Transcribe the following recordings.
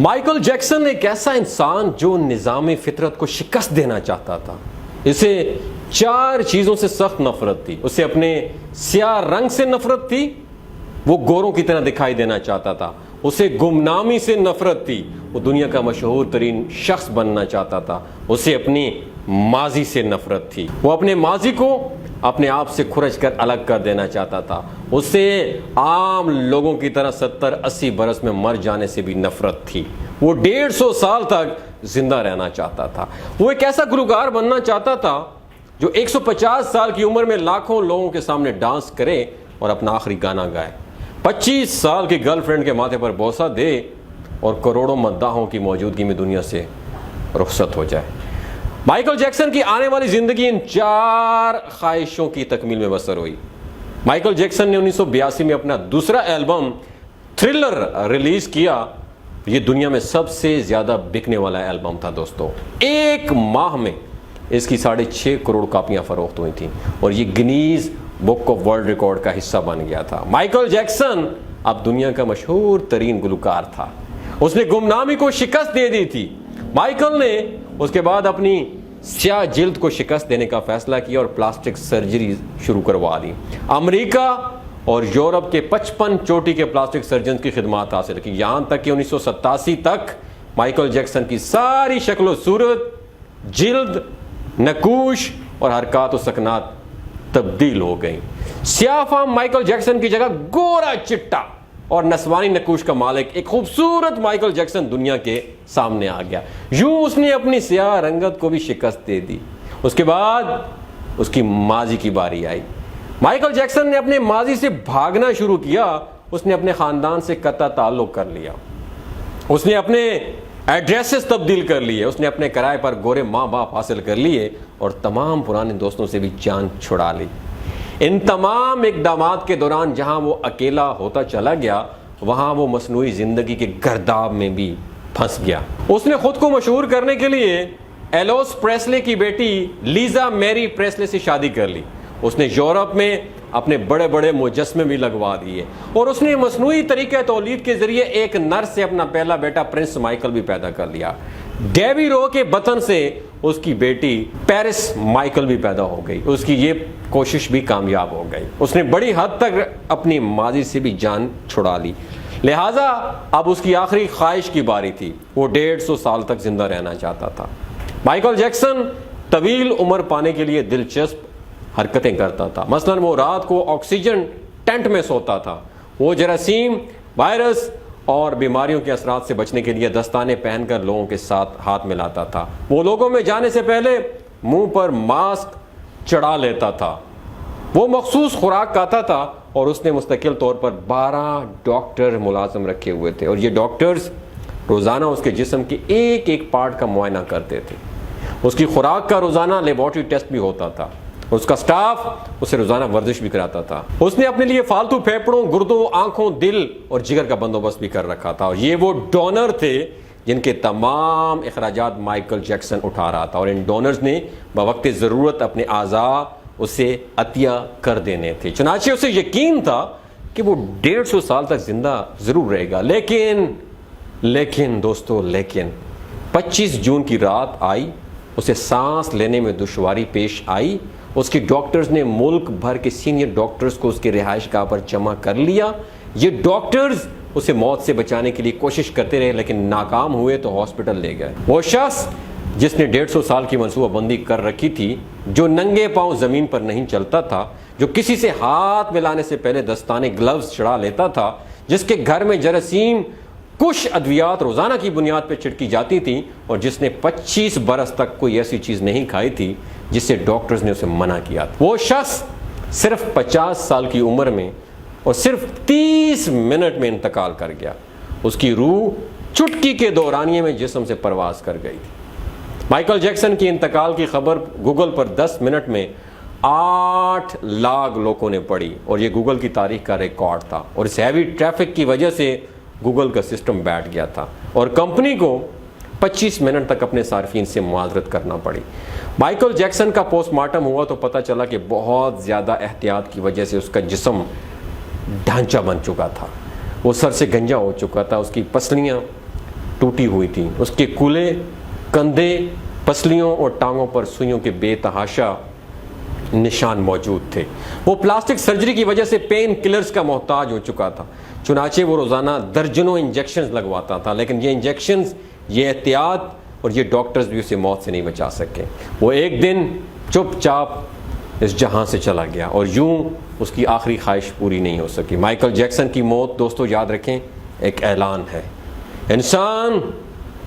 Michael Jackson ایک ایسا انسان جو نظام فطرت کو شکست دینا چاہتا تھا. اسے 4 چیزوں سے سخت نفرت تھی. اسے اپنے سیاہ رنگ سے نفرت تھی, وہ گوروں کی طرح دکھائی دینا چاہتا تھا. اسے گمنامی سے نفرت تھی, وہ دنیا کا مشہور ترین شخص بننا چاہتا تھا. اسے اپنی ماضی سے نفرت تھی, وہ اپنے ماضی کو اپنے آپ سے کھرچ کر الگ کر دینا چاہتا تھا. اسے عام لوگوں کی طرح 70-80 برس میں مر جانے سے بھی نفرت تھی. وہ 150 سال تک زندہ رہنا چاہتا تھا. وہ ایک ایسا گلوکار بننا چاہتا تھا جو 150 سال کی عمر میں لاکھوں لوگوں کے سامنے ڈانس کرے اور اپنا آخری گانا گائے, 25 سال کی گرل فرینڈ کے ماتھے پر بوسہ دے اور کروڑوں مداحوں کی موجودگی میں دنیا سے رخصت ہو جائے. مائیکل جیکسن کی آنے والی زندگی ان 4 خواہشوں کی تکمیل میں بسر ہوئی. مائیکل جیکسن نے 1982 میں اپنا دوسرا البم تھرلر ریلیز کیا. یہ دنیا میں سب سے زیادہ بکنے والا البم تھا دوستو. 1 ماہ میں اس کی 6.5 کروڑ کاپیاں فروخت ہوئی تھیں اور یہ Guinness book of world record کا حصہ بن گیا تھا. مائیکل جیکسن اب دنیا کا مشہور ترین گلوکار تھا. اس نے گمنامی کو شکست دے دی تھی. مائیکل نے اس کے بعد اپنی سیاہ جلد کو شکست دینے کا فیصلہ کیا اور پلاسٹک سرجری شروع کروا دی. امریکہ اور یورپ کے 55 چوٹی کے پلاسٹک سرجنز کی خدمات حاصل کی, یہاں تک کہ 1987 تک مائیکل جیکسن کی ساری شکل و صورت, جلد, نقوش اور حرکات و سکنات تبدیل ہو گئیں. سیاہ فام مائیکل جیکسن کی جگہ گورا چٹا اور نسوانی نقوش کا مالک ایک خوبصورت مائیکل جیکسن دنیا کے سامنے آ گیا. یوں اس نے اپنی سیاہ رنگت کو بھی شکست دے دی. اس کے بعد اس کی ماضی کی باری آئی. مائیکل جیکسن نے اپنے ماضی سے بھاگنا شروع کیا. اس نے اپنے خاندان سے قطع تعلق کر لیا. اس نے اپنے ایڈریسز تبدیل کر لیے. اس نے اپنے کرائے پر گورے ماں باپ حاصل کر لیے اور تمام پرانے دوستوں سے بھی جان چھڑا لی. ان تمام اقدامات کے دوران جہاں وہ اکیلا ہوتا چلا گیا, وہاں وہ مصنوعی زندگی کے گرداب میں بھی پھنس گیا. اس نے خود کو مشہور کرنے کے لیے ایلوس پریسلے کی بیٹی لیزا میری پریسلے سے شادی کر لی. اس نے یورپ میں اپنے بڑے بڑے مجسمے بھی لگوا دیے اور اس نے مصنوعی طریقہ تولید کے ذریعے ایک نر سے اپنا پہلا بیٹا پرنس مائیکل بھی پیدا کر لیا. ڈیوی رو کے بطن سے اس کی بیٹی پیرس مائیکل بھی پیدا ہو گئی. اس کی یہ کوشش بھی کامیاب ہو گئی. اس نے بڑی حد تک اپنی ماضی سے بھی جان چھڑا لی. لہٰذا اب اس کی آخری خواہش کی باری تھی. وہ 150 سال تک زندہ رہنا چاہتا تھا. مائیکل جیکسن طویل عمر پانے کے لیے دلچسپ حرکتیں کرتا تھا. مثلا وہ رات کو آکسیجن ٹینٹ میں سوتا تھا. وہ جراثیم, وائرس اور بیماریوں کے اثرات سے بچنے کے لیے دستانے پہن کر لوگوں کے ساتھ ہاتھ ملاتا تھا. وہ لوگوں میں جانے سے پہلے منہ پر ماسک چڑھا لیتا تھا. وہ مخصوص خوراک کھاتا تھا اور اس نے مستقل طور پر 12 ڈاکٹر ملازم رکھے ہوئے تھے اور یہ ڈاکٹرز روزانہ اس کے جسم کے ایک ایک پارٹ کا معائنہ کرتے تھے. اس کی خوراک کا روزانہ لیبارٹری ٹیسٹ بھی ہوتا تھا. اس کا سٹاف اسے روزانہ ورزش بھی کراتا تھا. اس نے اپنے لیے فالتو پھیپڑوں, گردوں, آنکھوں, دل اور جگر کا بندوبست بھی کر رکھا تھا. اور یہ وہ ڈونر تھے جن کے تمام اخراجات مائیکل جیکسن اٹھا رہا تھا اور ان ڈونرز نے بوقت ضرورت اپنے اعضاء اسے عطیہ کر دینے تھے. چنانچہ اسے یقین تھا کہ وہ 150 سال تک زندہ ضرور رہے گا. لیکن دوستو 25 جون کی رات آئی. اسے سانس لینے میں دشواری پیش آئی. اس کی ڈاکٹرز نے ملک بھر کے سینئر ڈاکٹرز کو اس کے رہائش گاہ پر جمع کر لیا. یہ ڈاکٹرز اسے موت سے بچانے کے لیے کوشش کرتے رہے لیکن ناکام ہوئے تو ہاسپٹل لے گئے. وہ شخص جس نے 150 سال کی منصوبہ بندی کر رکھی تھی, جو ننگے پاؤں زمین پر نہیں چلتا تھا, جو کسی سے ہاتھ ملانے سے پہلے دستانے گلوز چڑھا لیتا تھا, جس کے گھر میں جراثیم کچھ ادویات روزانہ کی بنیاد پہ چھڑکی جاتی تھیں اور جس نے 25 برس تک کوئی ایسی چیز نہیں کھائی تھی جس سے ڈاکٹرز نے اسے منع کیا تھا. وہ شخص صرف 50 سال کی عمر میں اور صرف 30 منٹ میں انتقال کر گیا. اس کی روح چٹکی کے دورانیے میں جسم سے پرواز کر گئی تھی. مائیکل جیکسن کی انتقال کی خبر گوگل پر 10 منٹ میں 8 لاکھ لوگوں نے پڑھی اور یہ گوگل کی تاریخ کا ریکارڈ تھا. اور اس ہیوی ٹریفک کی وجہ سے گوگل کا سسٹم بیٹھ گیا تھا اور کمپنی کو 25 منٹ تک اپنے صارفین سے معذرت کرنا پڑی. مائیکل جیکسن کا پوسٹ مارٹم ہوا تو پتہ چلا کہ بہت زیادہ احتیاط کی وجہ سے اس کا جسم ڈھانچہ بن چکا تھا. وہ سر سے گنجا ہو چکا تھا. اس کی پسلیاں ٹوٹی ہوئی تھیں، اس کے کولے، کندھے، پسلیوں اور ٹانگوں پر سوئیوں کے بے تحاشا نشان موجود تھے۔ وہ پلاسٹک سرجری کی وجہ سے پین کلرز کا محتاج ہو چکا تھا، چنانچہ وہ روزانہ درجنوں انجیکشنز لگواتا تھا، لیکن یہ انجیکشنز، یہ احتیاط اور یہ ڈاکٹرز بھی اسے موت سے نہیں بچا سکے۔ وہ ایک دن چپ چاپ اس جہاں سے چلا گیا اور یوں اس کی آخری خواہش پوری نہیں ہو سکی۔ مائیکل جیکسن کی موت، دوستو یاد رکھیں، ایک اعلان ہے۔ انسان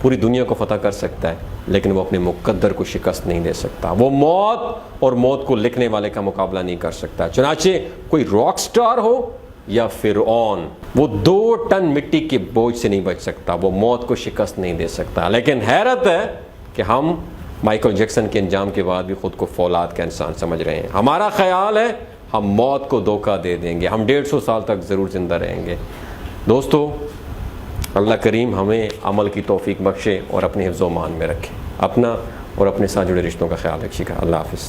پوری دنیا کو فتح کر سکتا ہے لیکن وہ اپنے مقدر کو شکست نہیں دے سکتا۔ وہ موت اور موت کو لکھنے والے کا مقابلہ نہیں کر سکتا، چنانچہ کوئی راک سٹار ہو یا فرعون، وہ 2 ٹن مٹی کے بوجھ سے نہیں بچ سکتا، وہ موت کو شکست نہیں دے سکتا۔ لیکن حیرت ہے کہ ہم مائیکل جیکسن کے انجام کے بعد بھی خود کو فولاد کا انسان سمجھ رہے ہیں۔ ہمارا خیال ہے ہم موت کو دھوکہ دے دیں گے، ہم 150 سال تک ضرور زندہ رہیں گے۔ دوستو، اللہ کریم ہمیں عمل کی توفیق بخشے اور اپنے حفظ و امان میں رکھے۔ اپنا اور اپنے ساتھ جڑے رشتوں کا خیال رکھیے گا۔ اللہ حافظ۔